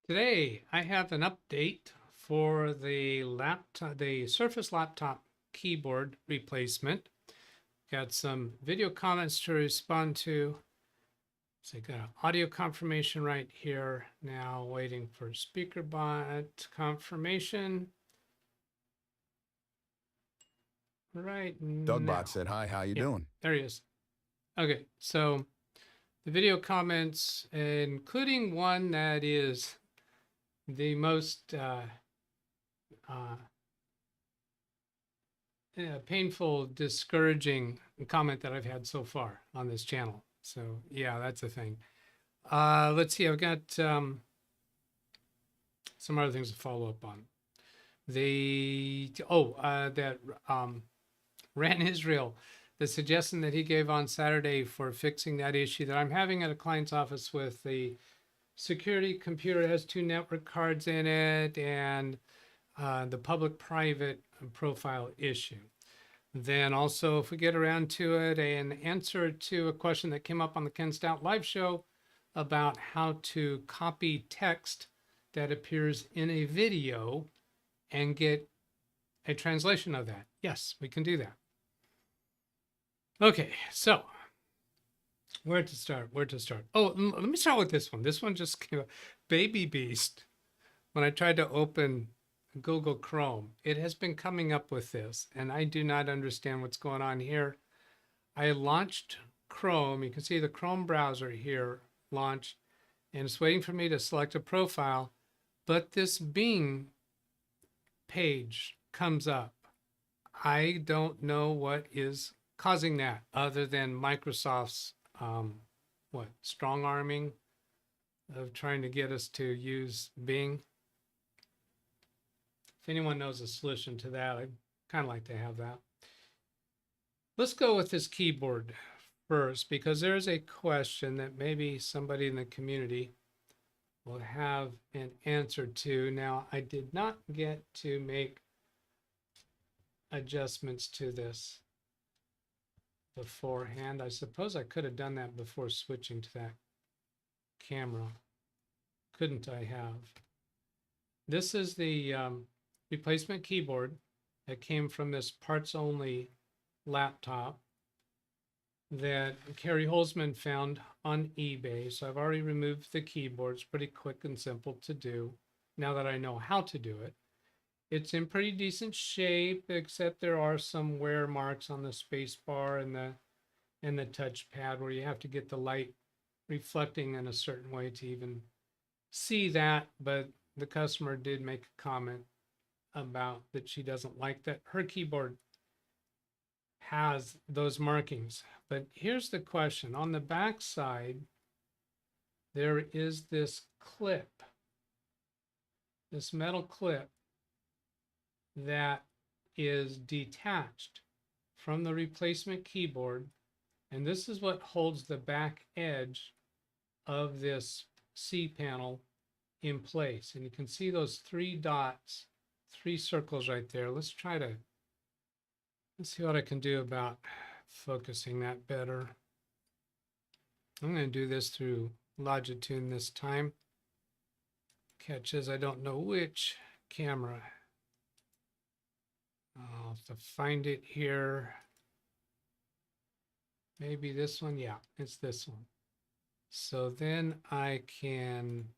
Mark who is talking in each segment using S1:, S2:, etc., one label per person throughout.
S1: Today, I have an update for the Surface laptop keyboard replacement. Got some video comments to respond to. So I got an audio confirmation right here. Now waiting for speaker bot confirmation. Right now.
S2: DougBot said, hi, how you doing?
S1: There he is. Okay, so the video comments, including one that is the most painful, discouraging comment that I've had so far on this channel. So yeah, that's a thing. Let's see, I've got some other things to follow up on. Ran Israel, the suggestion that he gave on Saturday for fixing that issue that I'm having at a client's office with the security computer has 2 network cards in it and the public-private profile issue. Then also, if we get around to it, an answer to a question that came up on the Ken Stout live show about how to copy text that appears in a video and get a translation of that. Yes, we can do that. Okay, so where to start? Oh, let me start with this one. This one just came up. Baby Beast. When I tried to open Google Chrome, it has been coming up with this, and I do not understand what's going on here. I launched Chrome. You can see the Chrome browser here launched, and it's waiting for me to select a profile, but this Bing page comes up. I don't know what is causing that other than Microsoft's strong arming of trying to get us to use Bing. If anyone knows a solution to that, I'd kind of like to have that. Let's go with this keyboard first, because there is a question that maybe somebody in the community will have an answer to. Now, I did not get to make adjustments to this beforehand. I suppose I could have done that before switching to that camera. Couldn't I have? This is the replacement keyboard that came from this parts-only laptop that Carrie Holzman found on eBay. So I've already removed the keyboard. It's pretty quick and simple to do now that I know how to do it. It's in pretty decent shape, except there are some wear marks on the space bar and the touchpad where you have to get the light reflecting in a certain way to even see that. But the customer did make a comment about that she doesn't like that her keyboard has those markings. But here's the question. On the back side, there is this clip, this metal clip that is detached from the replacement keyboard, and this is what holds the back edge of this C panel in place. And you can see those 3 dots, 3 circles right there. Let's see what I can do about focusing that better. I'm going to do this through Logitune this time. Catch is I don't know which camera. I'll have to find it here. Maybe this one. Yeah, it's this one. So then I can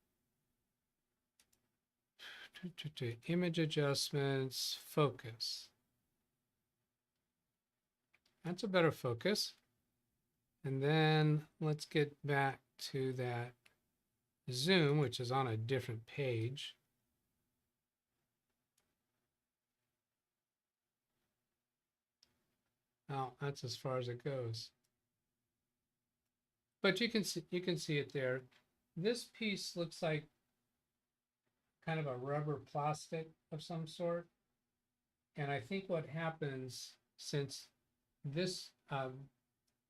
S1: image adjustments, focus. That's a better focus. And then let's get back to that zoom, which is on a different page. Now that's as far as it goes. But you can see it there. This piece looks like kind of a rubber plastic of some sort. And I think what happens, since this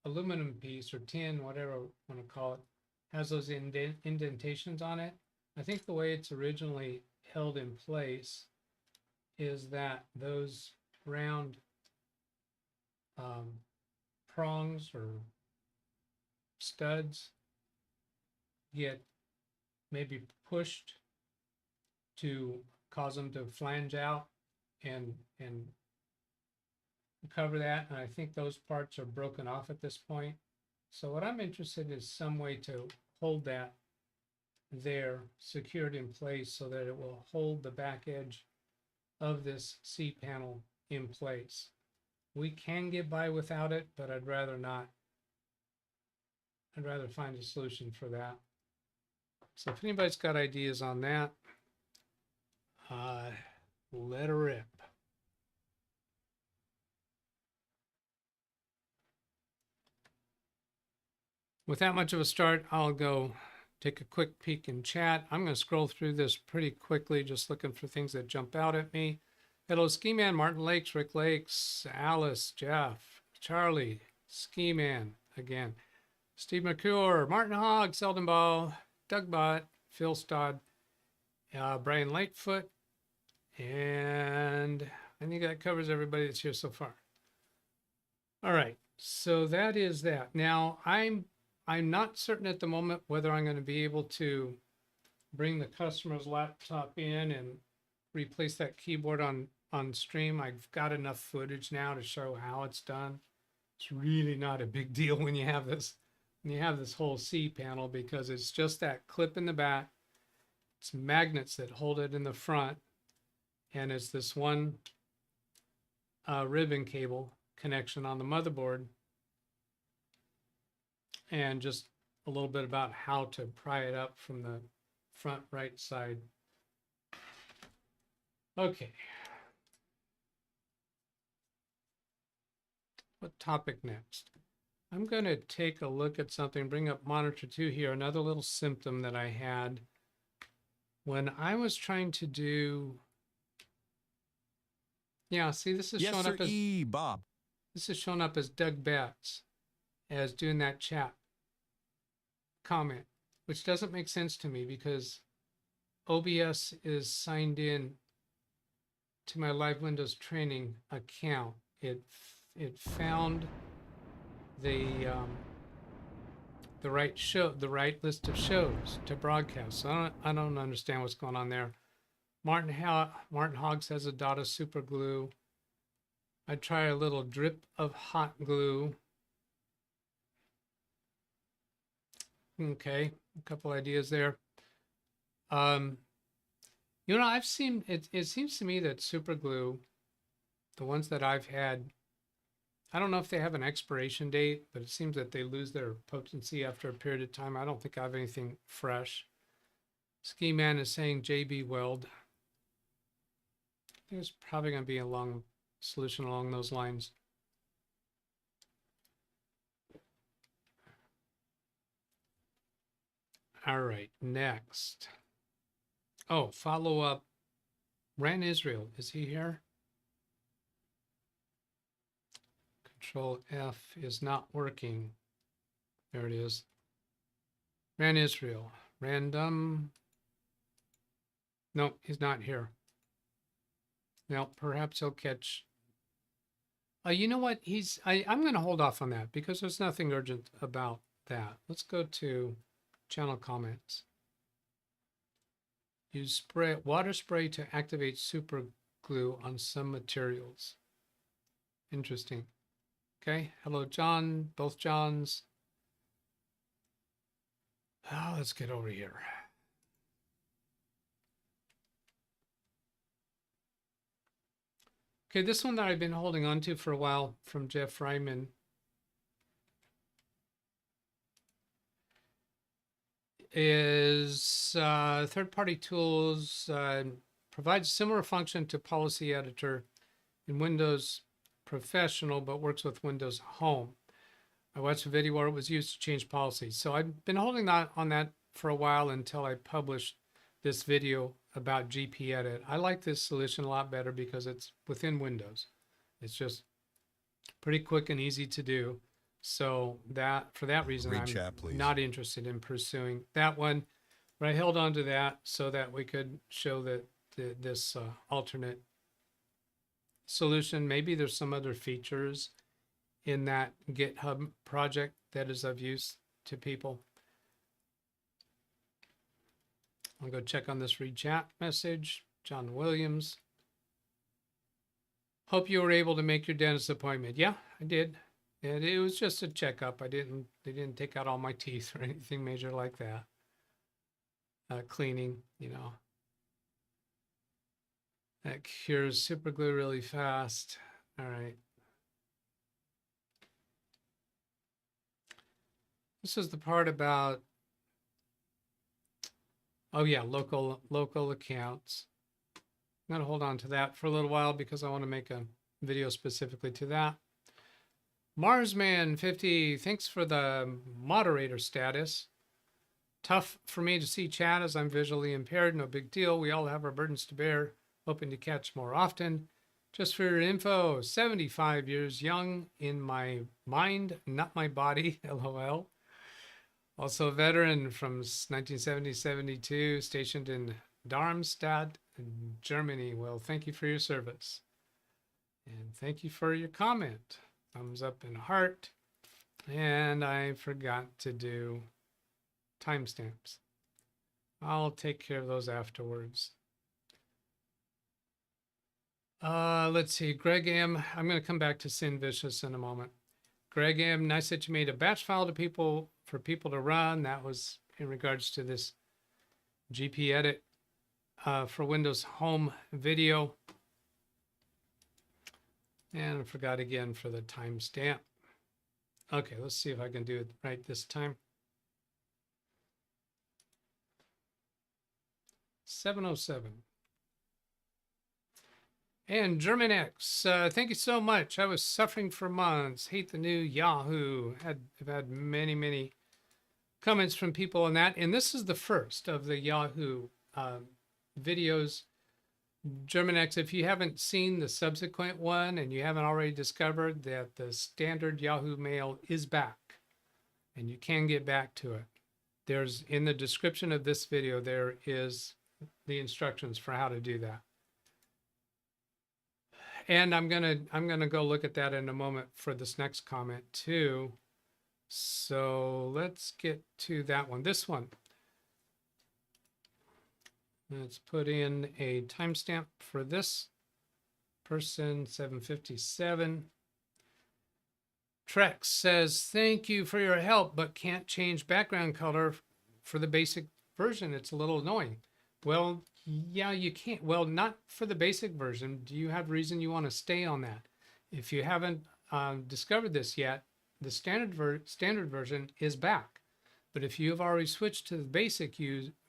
S1: aluminum piece or tin, whatever you want to call it, has those indentations on it, I think the way it's originally held in place is that those round prongs or studs get maybe pushed to cause them to flange out and cover that. And I think those parts are broken off at this point. So what I'm interested in is some way to hold that there, secured in place so that it will hold the back edge of this C panel in place. We can get by without it, but I'd rather not. I'd rather find a solution for that. So if anybody's got ideas on that, let her rip. With that much of a start, I'll go take a quick peek in chat. I'm going to scroll through this pretty quickly, just looking for things that jump out at me. Hello, Ski Man, Martin Lakes, Rick Lakes, Alice, Jeff, Charlie, Ski Man again, Steve McClure, Martin Hogg, Selden Ball, Doug Bott, Phil Stodd, Brian Lightfoot, and I think that covers everybody that's here so far. All right, so that is that. Now, I'm not certain at the moment whether I'm going to be able to bring the customer's laptop in and replace that keyboard on stream. I've got enough footage now to show how it's done. It's really not a big deal when you have this whole C panel, because it's just that clip in the back. It's magnets that hold it in the front, and it's this one ribbon cable connection on the motherboard, and just a little bit about how to pry it up from the front right side. Okay. What topic next? I'm going to take a look at something, bring up monitor 2 here, another little symptom that I had when I was trying to do, yeah, see, this is showing up as
S2: Bob.
S1: This is showing up as DougBetts as doing that chat comment, which doesn't make sense to me because OBS is signed in to my Live Windows Training account. It found the right list of shows to broadcast. So I don't understand what's going on there. Martin Hogg says a dot of super glue. I try a little drip of hot glue. Okay, a couple ideas there. You know, I've seen it. It seems to me that super glue, the ones that I've had, I don't know if they have an expiration date, but it seems that they lose their potency after a period of time. I don't think I have anything fresh. Ski Man is saying JB Weld. There's probably going to be a long solution along those lines. All right, next. Oh, follow up. Ran Israel, is he here? Control F is not working. There it is. Ran Israel. Random. No, he's not here. Now, perhaps he'll catch. You know what? I'm going to hold off on that because there's nothing urgent about that. Let's go to channel comments. Use water spray to activate super glue on some materials. Interesting. Okay. Hello, John. Both Johns. Oh, let's get over here. Okay, this one that I've been holding on to for a while from Jeff Ryman. Is third-party tools, provides similar function to Policy Editor in Windows Professional, but works with Windows Home. I watched a video where it was used to change policies. So I've been holding on that for a while until I published this video about GP Edit. I like this solution a lot better because it's within Windows. It's just pretty quick and easy to do. So for that reason, I'm not interested in pursuing that one. But I held on to that so that we could show that this alternate solution. Maybe there's some other features in that GitHub project that is of use to people. I'll go check on this read chat message. John Williams. Hope you were able to make your dentist appointment. Yeah, I did. And it was just a checkup. They didn't take out all my teeth or anything major like that. Cleaning, you know. That cures super glue really fast. All right. This is the part about, oh yeah, local accounts. I'm going to hold on to that for a little while because I want to make a video specifically to that. Marsman50, thanks for the moderator status. Tough for me to see chat as I'm visually impaired. No big deal. We all have our burdens to bear. Hoping to catch more often. Just for your info, 75 years young in my mind, not my body, LOL. Also a veteran from 1970-72, stationed in Darmstadt, Germany. Well, thank you for your service. And thank you for your comment. Thumbs up and heart. And I forgot to do timestamps. I'll take care of those afterwards. Let's see, Greg M. I'm going to come back to Sin Vicious in a moment. Greg M., nice that you made a batch file for people to run. That was in regards to this GP edit for Windows Home Video. And I forgot again for the timestamp. Okay, let's see if I can do it right this time. 7:07. And GermanX, thank you so much. I was suffering for months. Hate the new Yahoo. I've had many comments from people on that. And this is the first of the Yahoo videos. GermanX, if you haven't seen the subsequent one and you haven't already discovered that the standard Yahoo Mail is back and you can get back to it. There's in the description of this video, there is the instructions for how to do that. And I'm gonna go look at that in a moment for this next comment too. So let's get to that one. This one. Let's put in a timestamp for this person, 7:57. Trex says, thank you for your help, but can't change background color for the basic version. It's a little annoying. Well, yeah, you can't. Well, not for the basic version. Do you have reason you want to stay on that? If you haven't discovered this yet, the standard version is back. But if you have already switched to the basic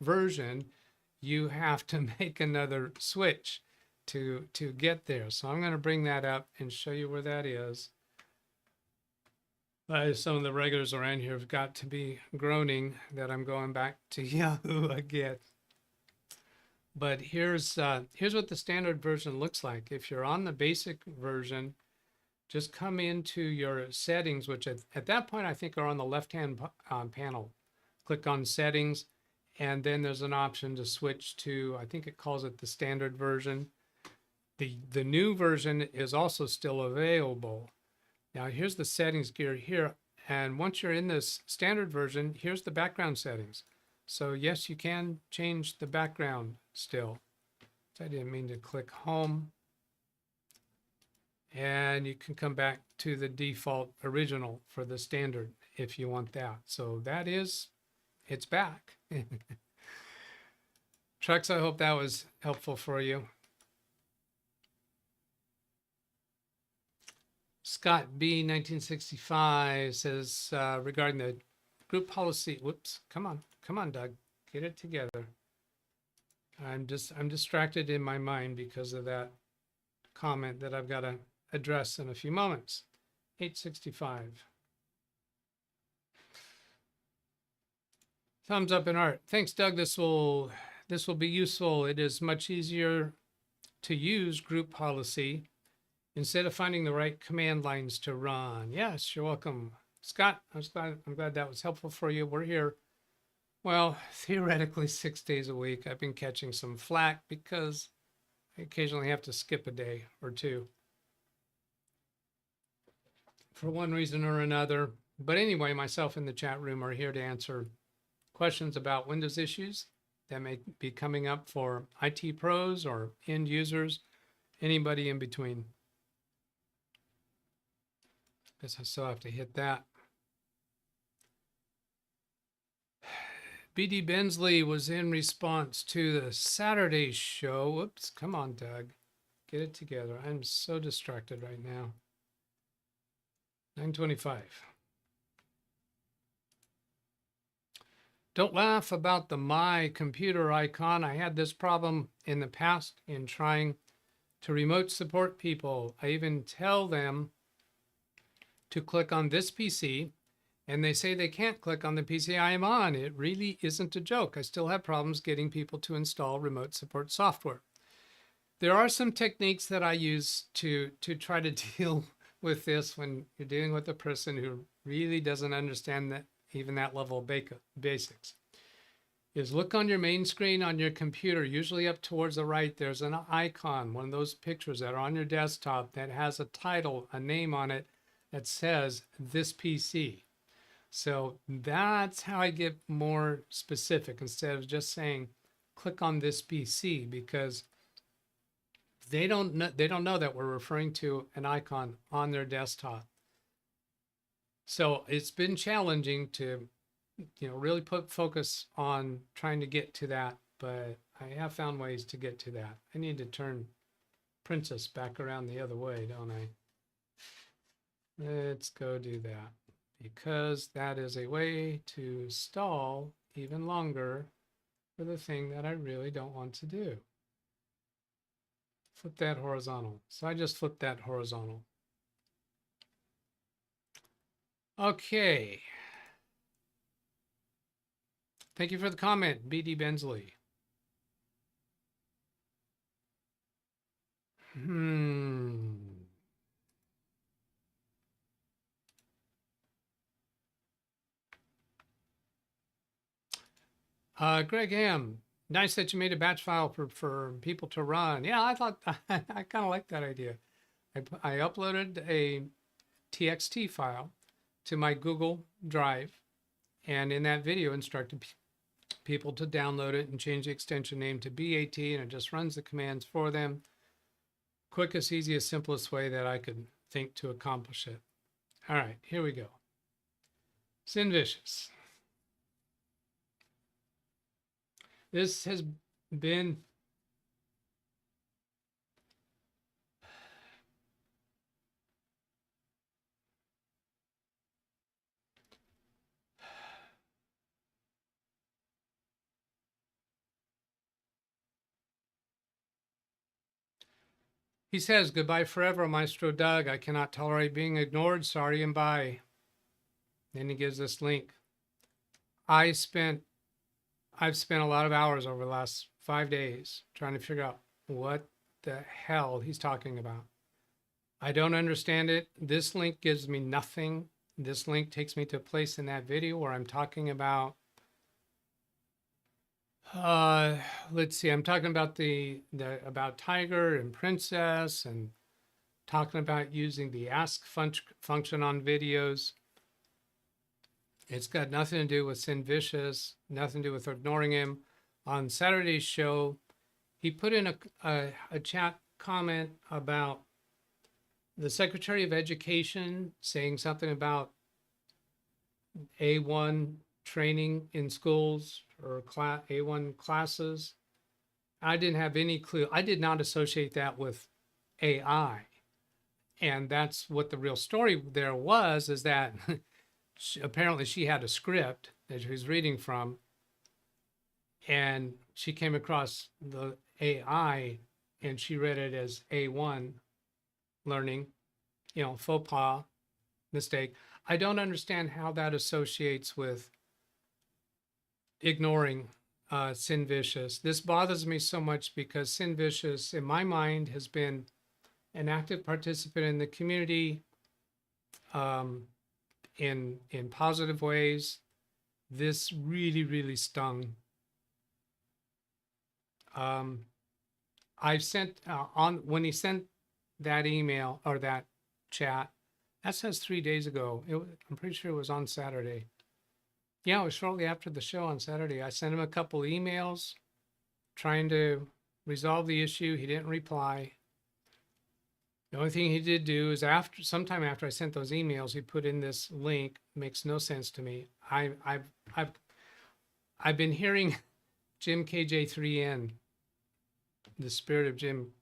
S1: version, you have to make another switch to get there. So I'm going to bring that up and show you where that is. Some of the regulars around here have got to be groaning that I'm going back to Yahoo again. But here's what the standard version looks like. If you're on the basic version, just come into your settings, which at that point I think are on the left-hand panel. Click on settings, and then there's an option to switch to, I think it calls it the standard version. The new version is also still available. Now here's the settings gear here, and once you're in this standard version, here's the background settings. So yes, you can change the background still. So I didn't mean to click home. And you can come back to the default original for the standard if you want that. So that is, it's back. Trucks, I hope that was helpful for you. Scott B, 1965 says regarding the group policy. Whoops, come on, Doug, get it together. I'm distracted in my mind because of that comment that I've got to address in a few moments. 865. Thumbs up in art. Thanks, Doug. This will be useful. It is much easier to use group policy instead of finding the right command lines to run. Yes, you're welcome. Scott, I'm glad that was helpful for you. We're here, well, theoretically 6 days a week. I've been catching some flack because I occasionally have to skip a day or two for one reason or another. But anyway, myself and the chat room are here to answer questions about Windows issues that may be coming up for IT pros or end users, anybody in between. Guess I still have to hit that. BD Bensley was in response to the Saturday show. Whoops, come on, Doug. Get it together. I'm so distracted right now. 9:25. Don't laugh about the My Computer icon. I had this problem in the past in trying to remote support people. I even tell them to click on this PC, and they say they can't click on the PC I am on. It really isn't a joke. I still have problems getting people to install remote support software. There are some techniques that I use to try to deal with this when you're dealing with a person who really doesn't understand that, even that level of basics. Is look on your main screen on your computer, usually up towards the right, there's an icon, one of those pictures that are on your desktop that has a title, a name on it that says this PC. So that's how I get more specific instead of just saying click on this PC, because they don't know that we're referring to an icon on their desktop. So it's been challenging to, really put focus on trying to get to that, but I have found ways to get to that. I need to turn Princess back around the other way, don't I? Let's go do that, because that is a way to stall even longer for the thing that I really don't want to do. Flip that horizontal. So I just flipped that horizontal. Okay. Thank you for the comment, BD Bensley. Greg M. Nice that you made a batch file for people to run. Yeah, I thought I kind of like that idea. I uploaded a TXT file to my Google Drive, and in that video instructed people to download it and change the extension name to BAT, and it just runs the commands for them. Quickest, easiest, simplest way that I could think to accomplish it. All right, here we go. Sin Vicious. This has been He says, goodbye forever, Maestro Doug. I cannot tolerate being ignored. Sorry and bye. Then he gives this link. I've spent a lot of hours over the last 5 days trying to figure out what the hell he's talking about. I don't understand it. This link gives me nothing. This link takes me to a place in that video where I'm talking about, let's see, I'm talking about about Tiger and Princess, and talking about using the ask function on videos. It's got nothing to do with Sin Vicious, nothing to do with ignoring him. On Saturday's show, he put in a chat comment about the Secretary of Education saying something about A1 training in schools or A1 classes. I didn't have any clue. I did not associate that with AI. And that's what the real story there was, is that apparently she had a script that she was reading from, and she came across the AI and she read it as A1 learning, faux pas, mistake. I don't understand how that associates with ignoring Sin Vicious. This bothers me so much because Sin Vicious, in my mind, has been an active participant in the community in positive ways. This really, really stung. I've sent when he sent that email or that chat, that says 3 days ago. I'm pretty sure it was on Saturday. Yeah, it was shortly after the show on Saturday. I sent him a couple emails trying to resolve the issue. He didn't reply. The only thing he did do is sometime after I sent those emails, he put in this link. Makes no sense to me. I've been hearing Jim KJ3N, the spirit of Jim,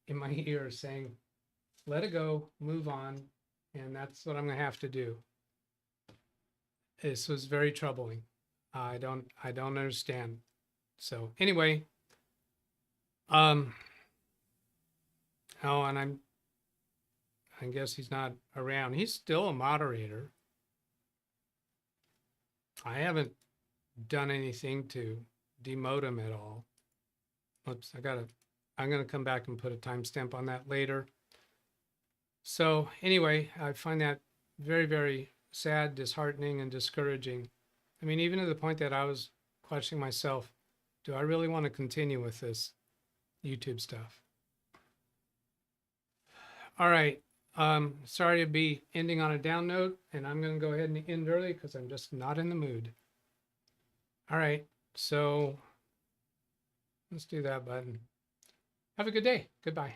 S1: in my ear saying, "Let it go, move on," and that's what I'm gonna have to do. This was very troubling. I don't understand. So anyway, oh, and I guess he's not around. He's still a moderator. I haven't done anything to demote him at all. Oops, I'm gonna come back and put a timestamp on that later. So anyway, I find that very, very sad, disheartening, and discouraging. I mean, even to the point that I was questioning myself, do I really want to continue with this YouTube stuff? All right. Sorry to be ending on a down note, and I'm going to go ahead and end early because I'm just not in the mood. All right. So let's do that button. Have a good day. Goodbye.